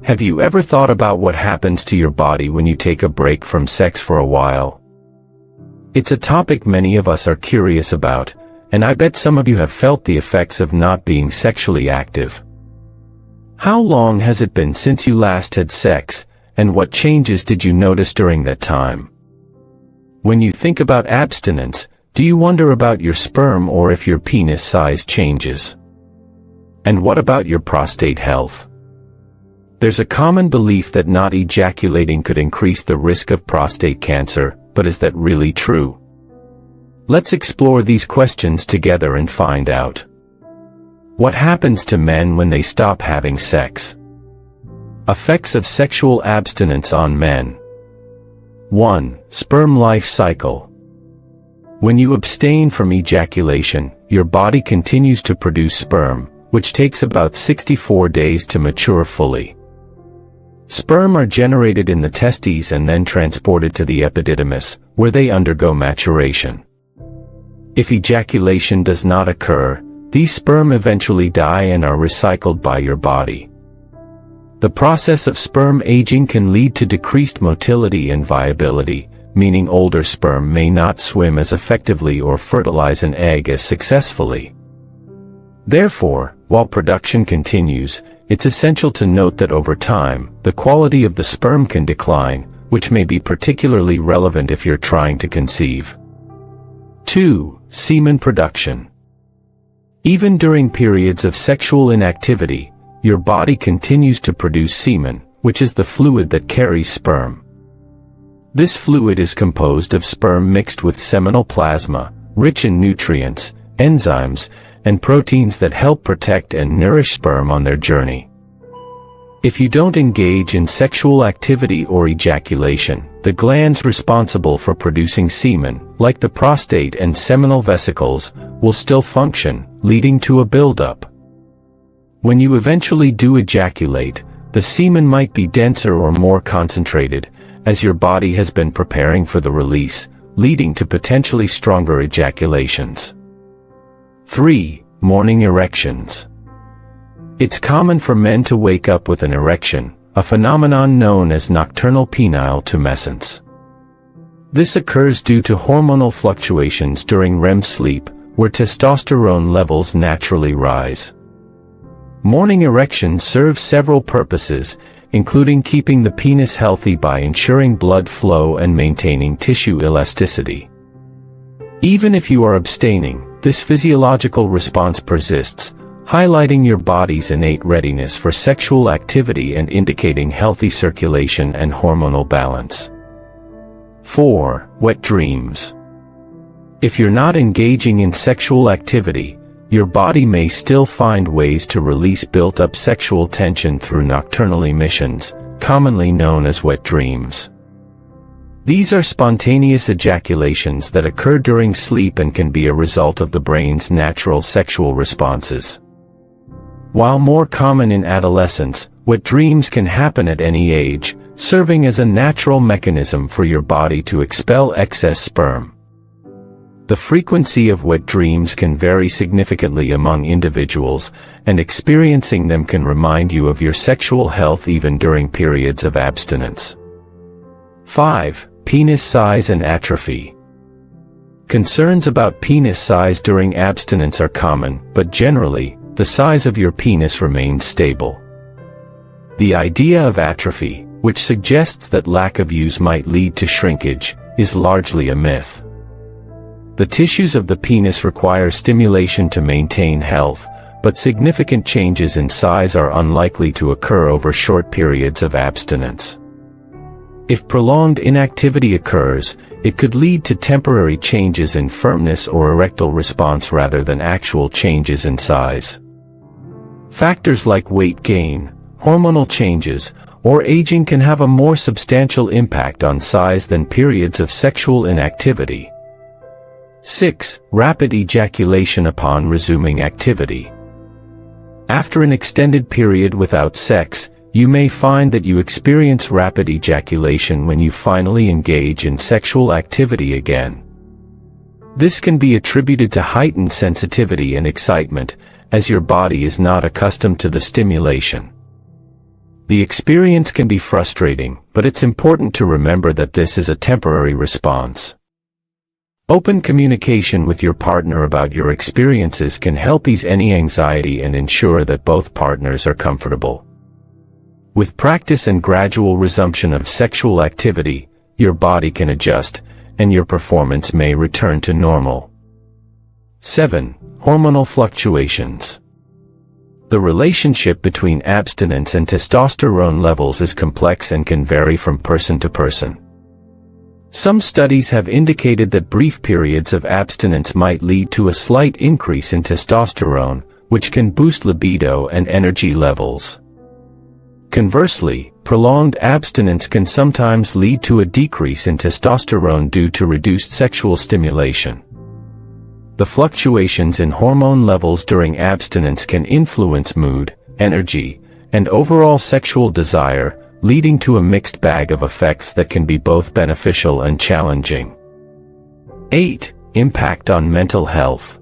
Have you ever thought about what happens to your body when you take a break from sex for a while? It's a topic many of us are curious about, and I bet some of you have felt the effects of not being sexually active. How long has it been since you last had sex, and what changes did you notice during that time? When you think about abstinence, do you wonder about your sperm or if your penis size changes? And what about your prostate health? There's a common belief that not ejaculating could increase the risk of prostate cancer, but is that really true? Let's explore these questions together and find out. What happens to men when they stop having sex? Effects of sexual abstinence on men. 1. Sperm life cycle. When you abstain from ejaculation, your body continues to produce sperm, which takes about 64 days to mature fully. Sperm are generated in the testes and then transported to the epididymis, where they undergo maturation. If ejaculation does not occur, these sperm eventually die and are recycled by your body. The process of sperm aging can lead to decreased motility and viability, meaning older sperm may not swim as effectively or fertilize an egg as successfully. Therefore, while production continues, it's essential to note that over time, the quality of the sperm can decline, which may be particularly relevant if you're trying to conceive. 2. Semen production. Even during periods of sexual inactivity, your body continues to produce semen, which is the fluid that carries sperm. This fluid is composed of sperm mixed with seminal plasma, rich in nutrients, enzymes, and proteins that help protect and nourish sperm on their journey. If you don't engage in sexual activity or ejaculation, the glands responsible for producing semen, like the prostate and seminal vesicles, will still function, leading to a buildup. When you eventually do ejaculate, the semen might be denser or more concentrated, as your body has been preparing for the release, leading to potentially stronger ejaculations. 3. Morning erections. It's common for men to wake up with an erection, a phenomenon known as nocturnal penile tumescence. This occurs due to hormonal fluctuations during REM sleep, where testosterone levels naturally rise. Morning erections serve several purposes, including keeping the penis healthy by ensuring blood flow and maintaining tissue elasticity. Even if you are abstaining, this physiological response persists, highlighting your body's innate readiness for sexual activity and indicating healthy circulation and hormonal balance. 4. Wet dreams. If you're not engaging in sexual activity, your body may still find ways to release built-up sexual tension through nocturnal emissions, commonly known as wet dreams. These are spontaneous ejaculations that occur during sleep and can be a result of the brain's natural sexual responses. While more common in adolescence, wet dreams can happen at any age, serving as a natural mechanism for your body to expel excess sperm. The frequency of wet dreams can vary significantly among individuals, and experiencing them can remind you of your sexual health even during periods of abstinence. 5. Penis size and atrophy. Concerns about penis size during abstinence are common, but generally, the size of your penis remains stable. The idea of atrophy, which suggests that lack of use might lead to shrinkage, is largely a myth. The tissues of the penis require stimulation to maintain health, but significant changes in size are unlikely to occur over short periods of abstinence. If prolonged inactivity occurs, it could lead to temporary changes in firmness or erectile response rather than actual changes in size. Factors like weight gain, hormonal changes, or aging can have a more substantial impact on size than periods of sexual inactivity. 6. Rapid ejaculation upon resuming activity. After an extended period without sex, you may find that you experience rapid ejaculation when you finally engage in sexual activity again. This can be attributed to heightened sensitivity and excitement, as your body is not accustomed to the stimulation. The experience can be frustrating, but it's important to remember that this is a temporary response. Open communication with your partner about your experiences can help ease any anxiety and ensure that both partners are comfortable. With practice and gradual resumption of sexual activity, your body can adjust, and your performance may return to normal. 7. Hormonal fluctuations. The relationship between abstinence and testosterone levels is complex and can vary from person to person. Some studies have indicated that brief periods of abstinence might lead to a slight increase in testosterone, which can boost libido and energy levels. Conversely, prolonged abstinence can sometimes lead to a decrease in testosterone due to reduced sexual stimulation. The fluctuations in hormone levels during abstinence can influence mood, energy, and overall sexual desire, leading to a mixed bag of effects that can be both beneficial and challenging. 8. Impact on mental health.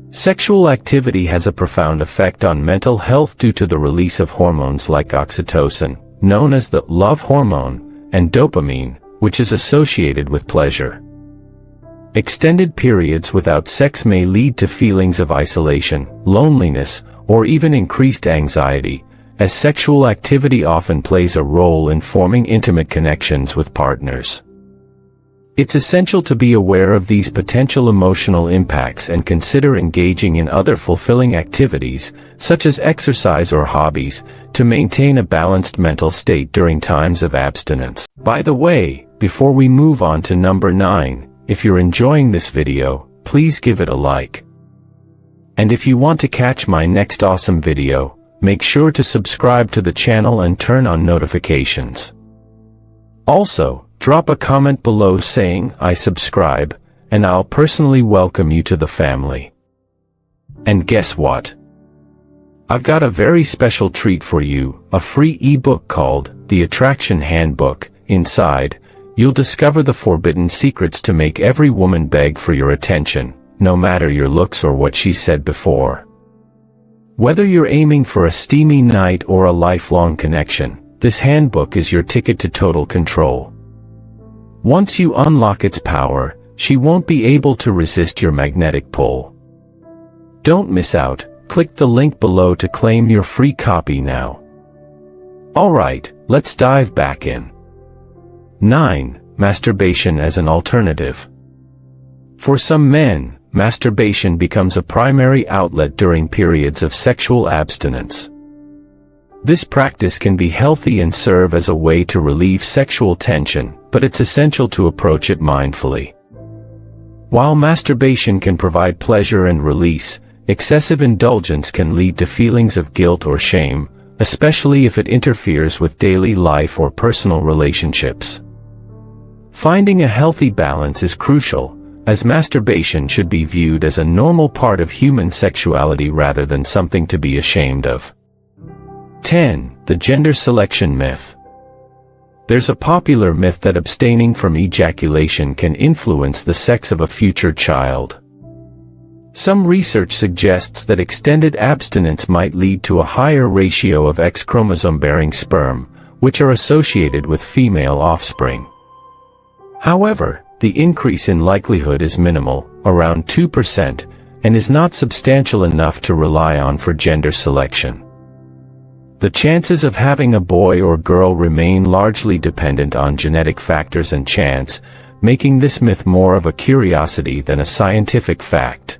Sexual activity has a profound effect on mental health due to the release of hormones like oxytocin, known as the love hormone, and dopamine, which is associated with pleasure. Extended periods without sex may lead to feelings of isolation, loneliness, or even increased anxiety, as sexual activity often plays a role in forming intimate connections with partners. It's essential to be aware of these potential emotional impacts and consider engaging in other fulfilling activities, such as exercise or hobbies, to maintain a balanced mental state during times of abstinence. By the way, before we move on to number 9, if you're enjoying this video, please give it a like. And if you want to catch my next awesome video, make sure to subscribe to the channel and turn on notifications. Also, drop a comment below saying, "I subscribe," and I'll personally welcome you to the family. And guess what? I've got a very special treat for you, a free ebook called The Attraction Handbook. Inside, you'll discover the forbidden secrets to make every woman beg for your attention, no matter your looks or what she said before. Whether you're aiming for a steamy night or a lifelong connection, this handbook is your ticket to total control. Once you unlock its power, she won't be able to resist your magnetic pull. Don't miss out. Click the link below to claim your free copy now. Alright, let's dive back in. 9. Masturbation as an alternative. For some men, masturbation becomes a primary outlet during periods of sexual abstinence. This practice can be healthy and serve as a way to relieve sexual tension, but it's essential to approach it mindfully. While masturbation can provide pleasure and release, excessive indulgence can lead to feelings of guilt or shame, especially if it interferes with daily life or personal relationships. Finding a healthy balance is crucial, as masturbation should be viewed as a normal part of human sexuality rather than something to be ashamed of. 10. The gender selection myth. There's a popular myth that abstaining from ejaculation can influence the sex of a future child. Some research suggests that extended abstinence might lead to a higher ratio of X chromosome-bearing sperm, which are associated with female offspring. However, the increase in likelihood is minimal, around 2%, and is not substantial enough to rely on for gender selection. The chances of having a boy or girl remain largely dependent on genetic factors and chance, making this myth more of a curiosity than a scientific fact.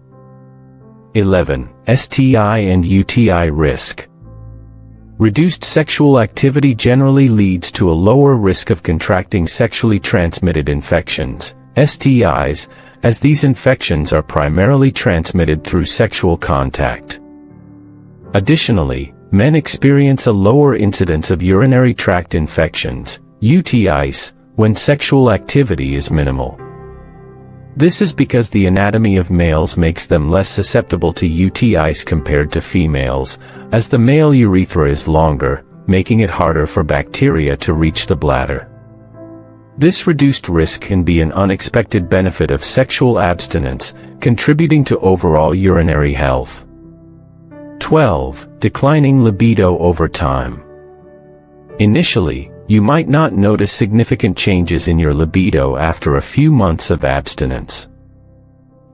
11. STI and UTI risk. Reduced sexual activity generally leads to a lower risk of contracting sexually transmitted infections, STIs, as these infections are primarily transmitted through sexual contact. Additionally, men experience a lower incidence of urinary tract infections, UTIs, when sexual activity is minimal. This is because the anatomy of males makes them less susceptible to UTIs compared to females, as the male urethra is longer, making it harder for bacteria to reach the bladder. This reduced risk can be an unexpected benefit of sexual abstinence, contributing to overall urinary health. 12. Declining libido over time. Initially, you might not notice significant changes in your libido after a few months of abstinence.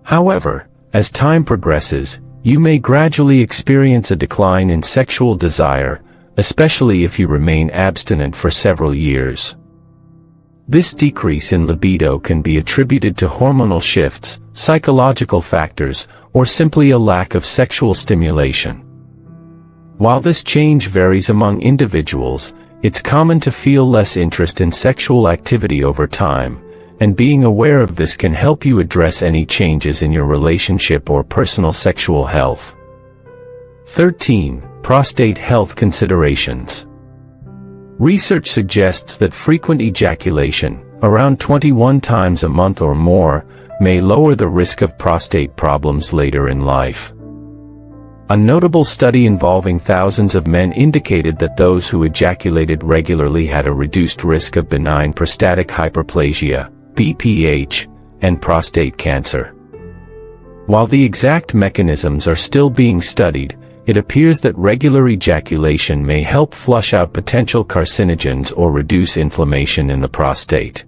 However, as time progresses, you may gradually experience a decline in sexual desire, especially if you remain abstinent for several years. This decrease in libido can be attributed to hormonal shifts, psychological factors, or simply a lack of sexual stimulation. While this change varies among individuals, it's common to feel less interest in sexual activity over time, and being aware of this can help you address any changes in your relationship or personal sexual health. 13. Prostate health considerations. Research suggests that frequent ejaculation, around 21 times a month or more, may lower the risk of prostate problems later in life. A notable study involving thousands of men indicated that those who ejaculated regularly had a reduced risk of benign prostatic hyperplasia, BPH, and prostate cancer. While the exact mechanisms are still being studied, it appears that regular ejaculation may help flush out potential carcinogens or reduce inflammation in the prostate.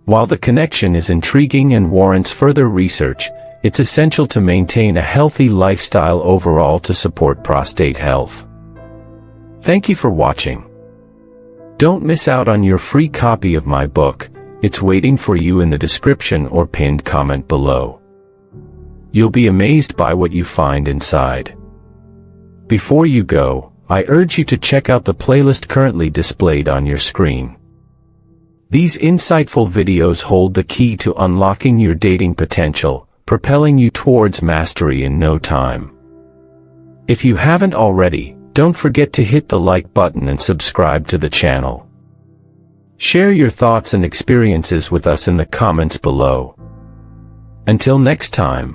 While the connection is intriguing and warrants further research, it's essential to maintain a healthy lifestyle overall to support prostate health. Thank you for watching. Don't miss out on your free copy of my book. It's waiting for you in the description or pinned comment below. You'll be amazed by what you find inside. Before you go, I urge you to check out the playlist currently displayed on your screen. These insightful videos hold the key to unlocking your dating potential, propelling you towards mastery in no time. If you haven't already, don't forget to hit the like button and subscribe to the channel. Share your thoughts and experiences with us in the comments below. Until next time.